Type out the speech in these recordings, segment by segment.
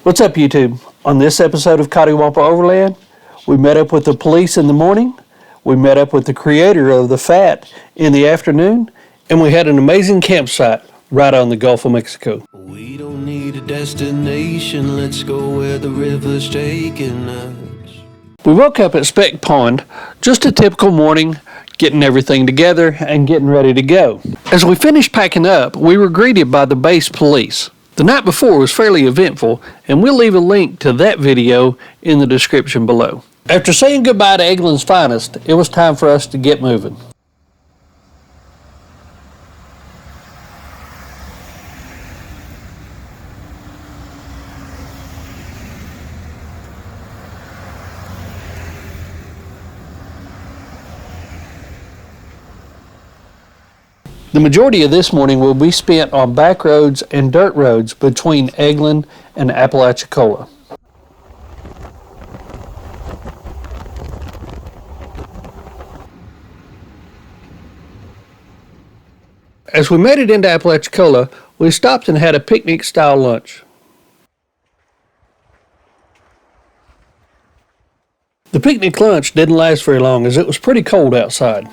What's up, YouTube? On this episode of Coddiwomple Overland, we met up with the police in the morning, we met up with the creator of the F.A.T in the afternoon, and we had an amazing campsite right on the Gulf of Mexico. We don't need a destination, let's go where the river's taking us. We woke up at Speck Pond, just a typical morning, getting everything together and getting ready to go. As we finished packing up, we were greeted by the base police. The night before was fairly eventful, and we'll leave a link to that video in the description below. After saying goodbye to Eglin's finest, it was time for us to get moving. The majority of this morning will be spent on back roads and dirt roads between Eglin and Apalachicola. As we made it into Apalachicola, we stopped and had a picnic-style lunch. The picnic lunch didn't last very long as it was pretty cold outside.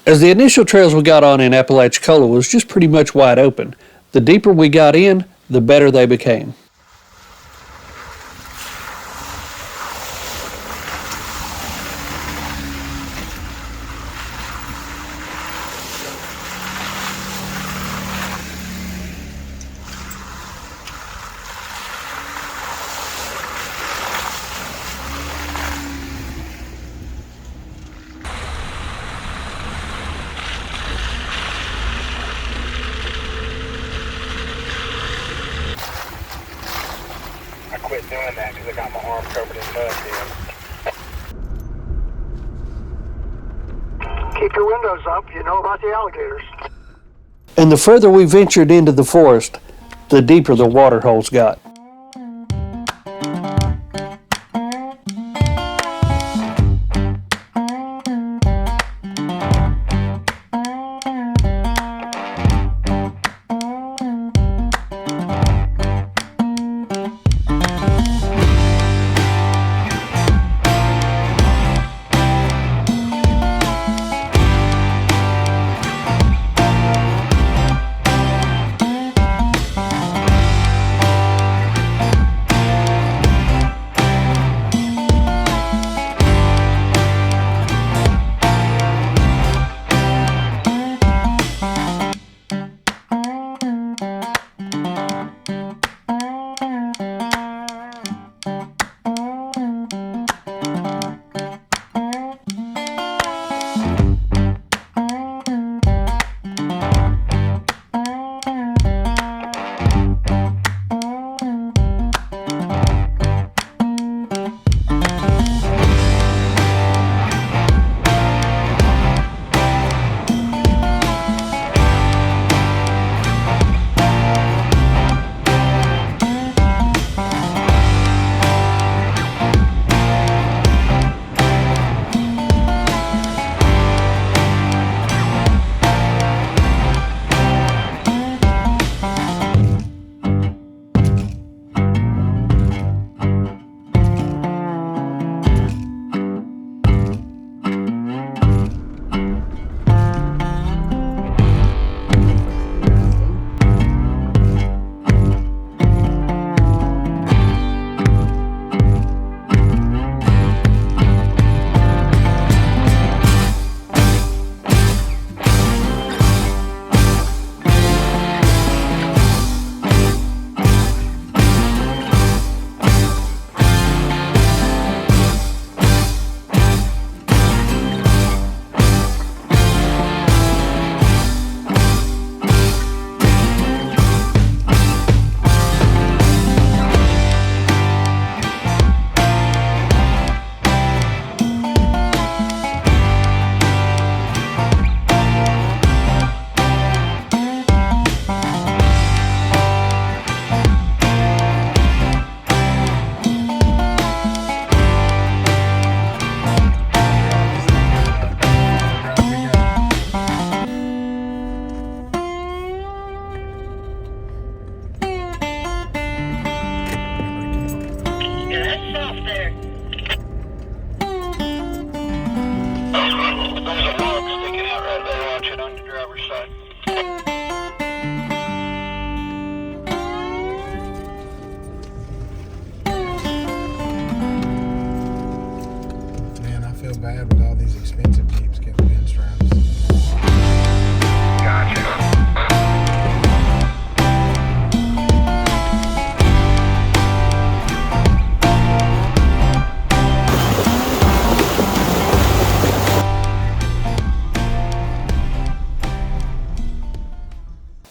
As the initial trails we got on in Apalachicola was just pretty much wide open, the deeper we got in, the better they became. Quit doing that because I got my arm covered in mud, man. Keep your windows up, you know about the alligators. And the further we ventured into the forest, the deeper the water holes got.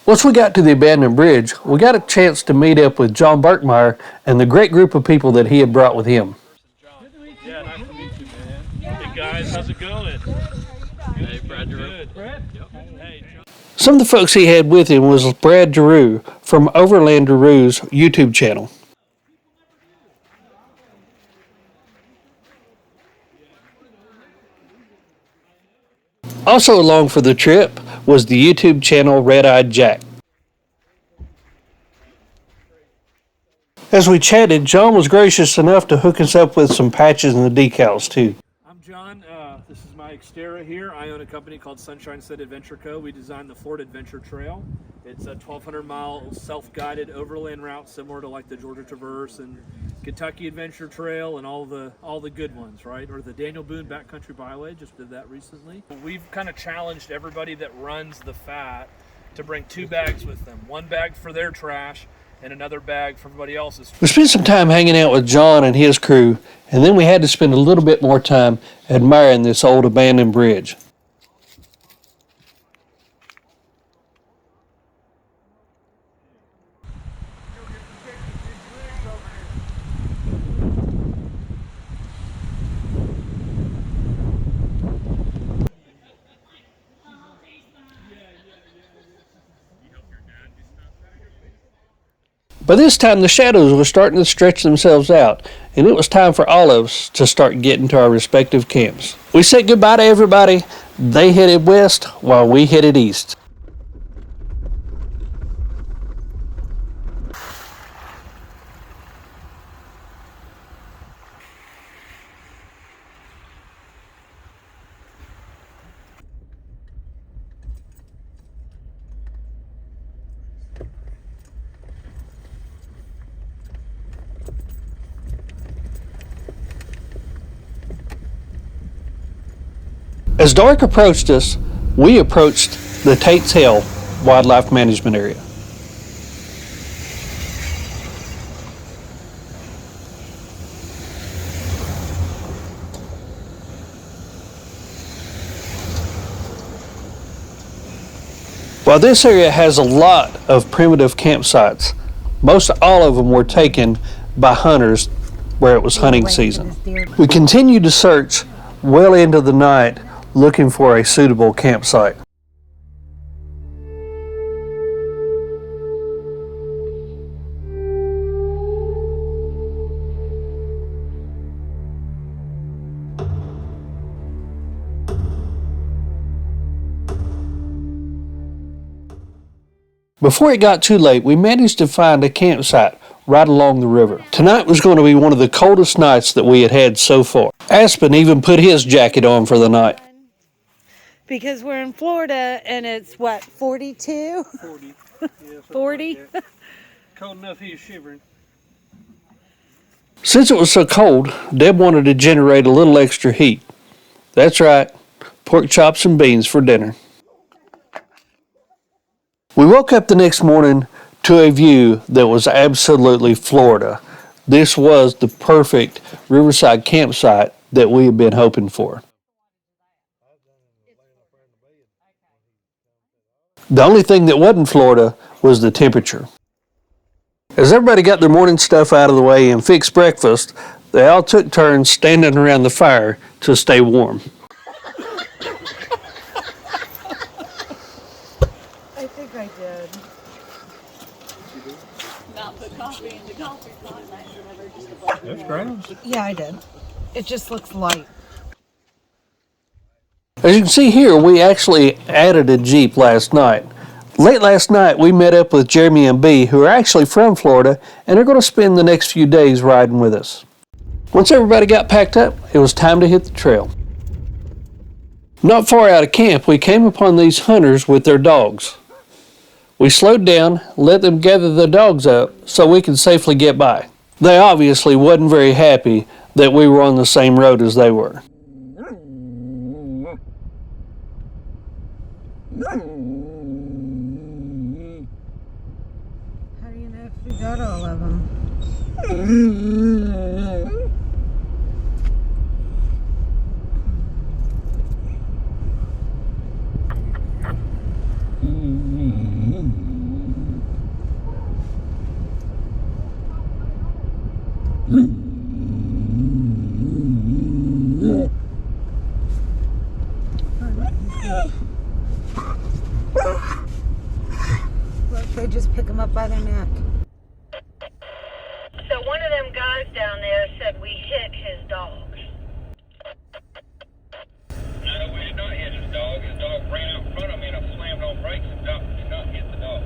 Once we got to the abandoned bridge, we got a chance to meet up with John Berkmeyer and the great group of people that he had brought with him. Yeah, nice to meet you, man. Hey guys, how's it going? Hey, Brad. Good. Brad? Yep. Hey, John. Some of the folks he had with him was Brad Giroux from Overland Giroux's YouTube channel. Also along for the trip was the YouTube channel Red-Eyed Jack. As we chatted, John was gracious enough to hook us up with some patches and the decals too. I'm John. This is my Xterra here. I own a company called Sunshine State Adventure Co. We designed the Florida Adventure Trail. It's a 1,200-mile self-guided overland route similar to like the Georgia Traverse and Kentucky Adventure Trail and all the good ones, right? Or the Daniel Boone Backcountry Byway, just did that recently. We've kind of challenged everybody that runs the F.A.T to bring 2 bags with them. 1 bag for their trash and another bag for everybody else's. We spent some time hanging out with John and his crew, and then we had to spend a little bit more time admiring this old abandoned bridge. By this time, the shadows were starting to stretch themselves out, and it was time for all of us to start getting to our respective camps. We said goodbye to everybody. They headed west while we headed east. As dark approached us, we approached the Tates Hell Wildlife Management Area. While this area has a lot of primitive campsites, most all of them were taken by hunters where it was hunting season. We continued to search well into the night looking for a suitable campsite. Before it got too late, we managed to find a campsite right along the river. Tonight was going to be one of the coldest nights that we had had so far. Aspen even put his jacket on for the night. Because we're in Florida and it's what, 42? 40. Yeah, 40? Like cold enough he's shivering. Since it was so cold, Deb wanted to generate a little extra heat. That's right, pork chops and beans for dinner. We woke up the next morning to a view that was absolutely Florida. This was the perfect riverside campsite that we had been hoping for. The only thing that wasn't Florida was the temperature. As everybody got their morning stuff out of the way and fixed breakfast, they all took turns standing around the fire to stay warm. I think I did. Not put coffee in the coffee pot. That's gross. Yeah, I did. It just looks light. As you can see here, we actually added a Jeep last night. Late last night, we met up with Jeremy and B, who are actually from Florida, and are going to spend the next few days riding with us. Once everybody got packed up, it was time to hit the trail. Not far out of camp, we came upon these hunters with their dogs. We slowed down, let them gather the dogs up so we could safely get by. They obviously wasn't very happy that we were on the same road as they were. How do you know if we got all of them? Look, they just pick them up by their neck. So one of them guys down there said we hit his dog. No, we did not hit his dog. His dog ran out in front of me and I slammed on brakes and did not hit the dog.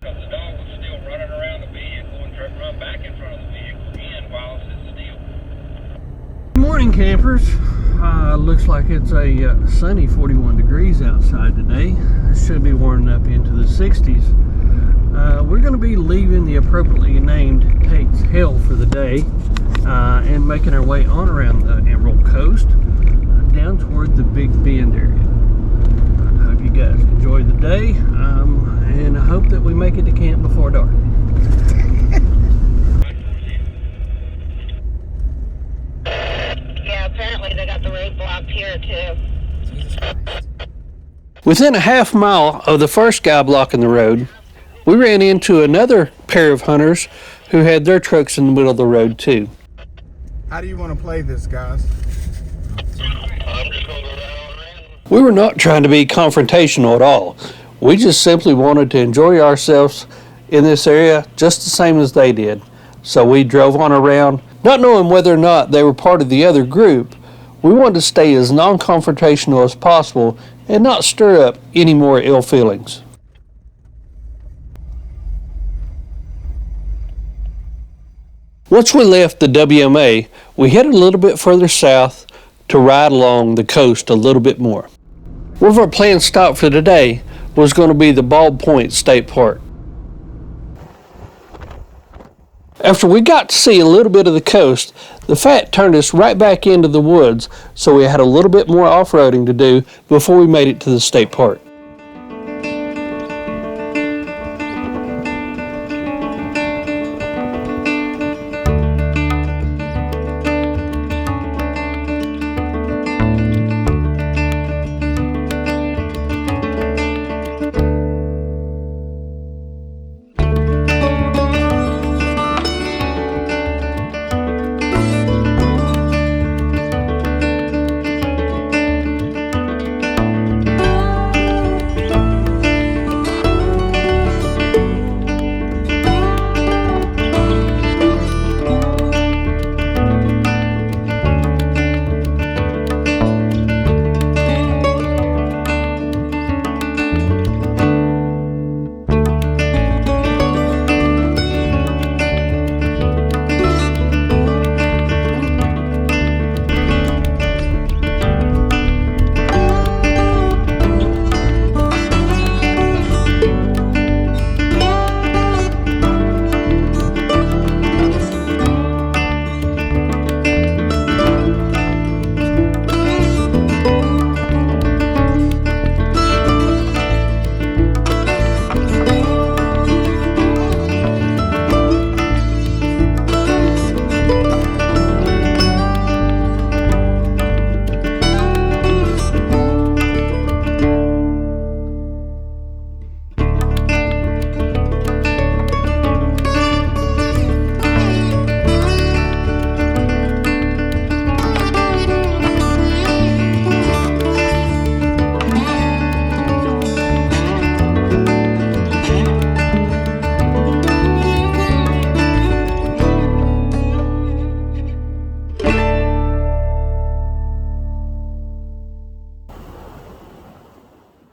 Because the dog was still running around the vehicle and tried to run back in front of the vehicle again while I was still. Good morning, campers. Looks like it's a sunny 41 degrees outside today. It should be warming up into the 60s. We're going to be leaving the appropriately named Tates Hell for the day and making our way on around the Emerald Coast down toward the Big Bend area. I hope you guys enjoy the day and I hope that we make it to camp before dark. Yeah, apparently they got the road blocked here too. Within a half mile of the first guy blocking the road, we ran into another pair of hunters who had their trucks in the middle of the road too. How do you want to play this, guys? We were not trying to be confrontational at all. We just simply wanted to enjoy ourselves in this area just the same as they did. So we drove on around, not knowing whether or not they were part of the other group. We wanted to stay as non-confrontational as possible and not stir up any more ill feelings. Once we left the WMA, we headed a little bit further south to ride along the coast a little bit more. One of our planned stop for today was going to be the Bald Point State Park. After we got to see a little bit of the coast, the F.A.T turned us right back into the woods, so we had a little bit more off-roading to do before we made it to the state park.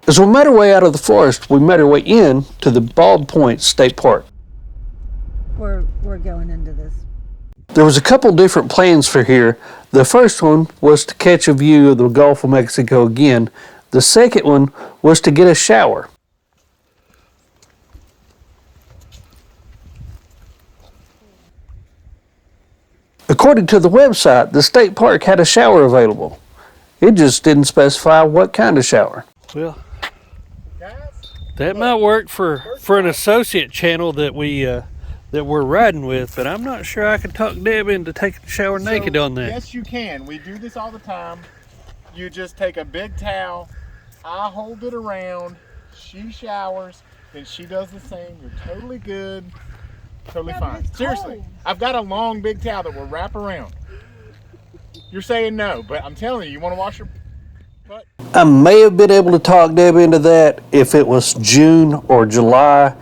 As we made our way out of the forest, we made our way in to the Bald Point State Park. We're going into this. There was a couple different plans for here. The first one was to catch a view of the Gulf of Mexico again. The second one was to get a shower. According to the website, the state park had a shower available. It just didn't specify what kind of shower. Well, that might work for an associate channel that we're riding with, but I'm not sure I could talk Deb into taking a shower naked on that. Yes, you can. We do this all the time. You just take a big towel, I hold it around, she showers, then she does the same. You're totally good. Totally Yeah, but fine. it's Seriously, cold. I've got a long big towel that will wrap around. You're saying no, but I'm telling you, you want to wash your butt? I may have been able to talk Deb into that if it was June or July,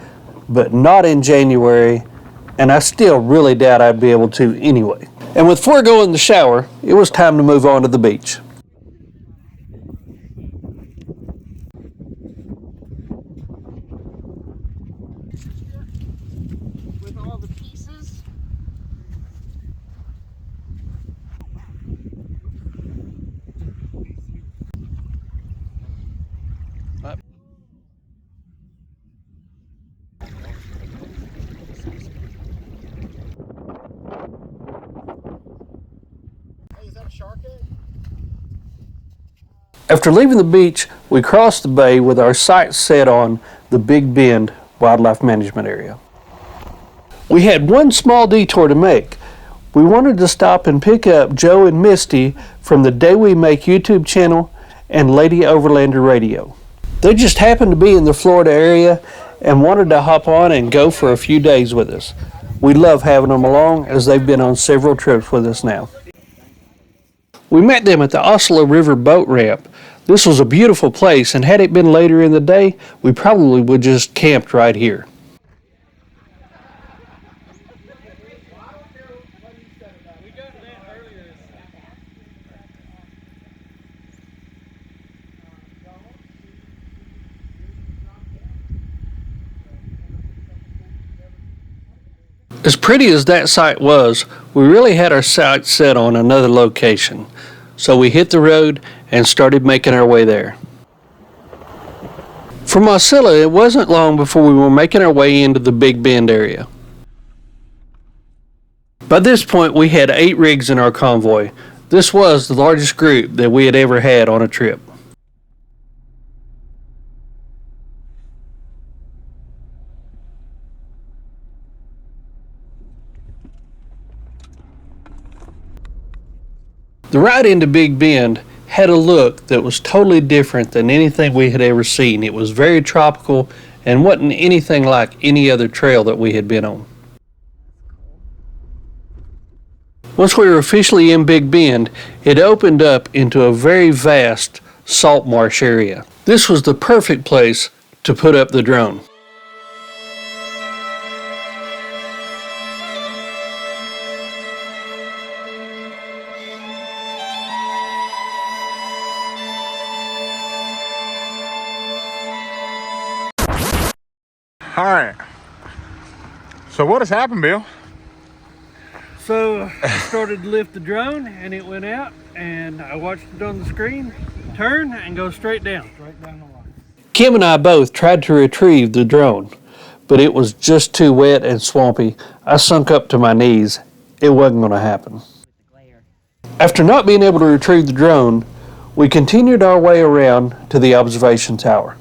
but not in January, and I still really doubt I'd be able to anyway. And with foregoing the shower, it was time to move on to the beach. With all the pieces. Hey, is that a shark egg? After leaving the beach, we crossed the bay with our sights set on the Big Bend Wildlife Management Area. We had one small detour to make. We wanted to stop and pick up Joe and Misty from the Day We Make YouTube channel and Lady Overlander Radio. They just happened to be in the Florida area and wanted to hop on and go for a few days with us. We love having them along as they've been on several trips with us now. We met them at the Oslo River boat ramp. This was a beautiful place, and had it been later in the day, we probably would just camped right here. As pretty as that site was, we really had our sights set on another location. So we hit the road and started making our way there. From Wasilla, it wasn't long before we were making our way into the Big Bend area. By this point, we had 8 rigs in our convoy. This was the largest group that we had ever had on a trip. The ride into Big Bend had a look that was totally different than anything we had ever seen. It was very tropical and wasn't anything like any other trail that we had been on. Once we were officially in Big Bend, it opened up into a very vast salt marsh area. This was the perfect place to put up the drone. All right. So what has happened, Bill? So I started to lift the drone and it went out, and I watched it on the screen turn and go straight down. Straight down the line. Kim and I both tried to retrieve the drone, but it was just too wet and swampy. I sunk up to my knees. It wasn't going to happen. After not being able to retrieve the drone, we continued our way around to the observation tower.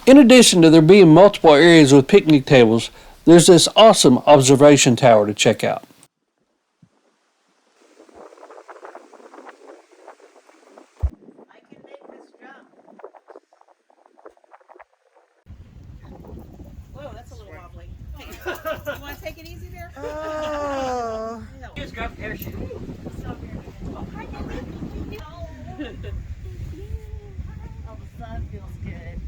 In addition to there being multiple areas with picnic tables, there's this awesome observation tower to check out. I can make this jump. Whoa, that's a little wobbly. Hey, you want to take it easy there? Oh. Just grab a parachute. sun feels good.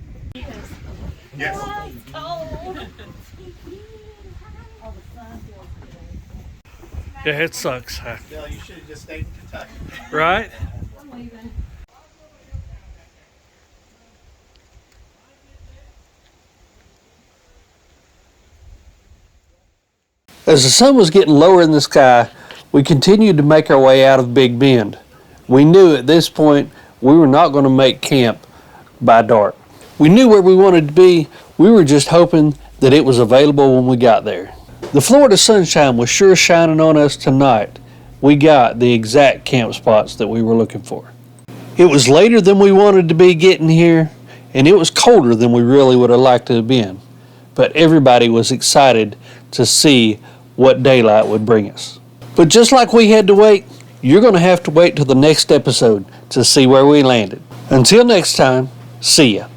Yes. Oh, it's cold. Oh, the sun feels good. Yeah, it sucks. Bill, you should have just stayed in Kentucky. Right? I'm leaving. As the sun was getting lower in the sky, we continued to make our way out of Big Bend. We knew at this point we were not going to make camp by dark. We knew where we wanted to be. We were just hoping that it was available when we got there. The Florida sunshine was sure shining on us tonight. We got the exact camp spots that we were looking for. It was later than we wanted to be getting here, and it was colder than we really would have liked to have been. But everybody was excited to see what daylight would bring us. But just like we had to wait, you're going to have to wait till the next episode to see where we landed. Until next time, see ya.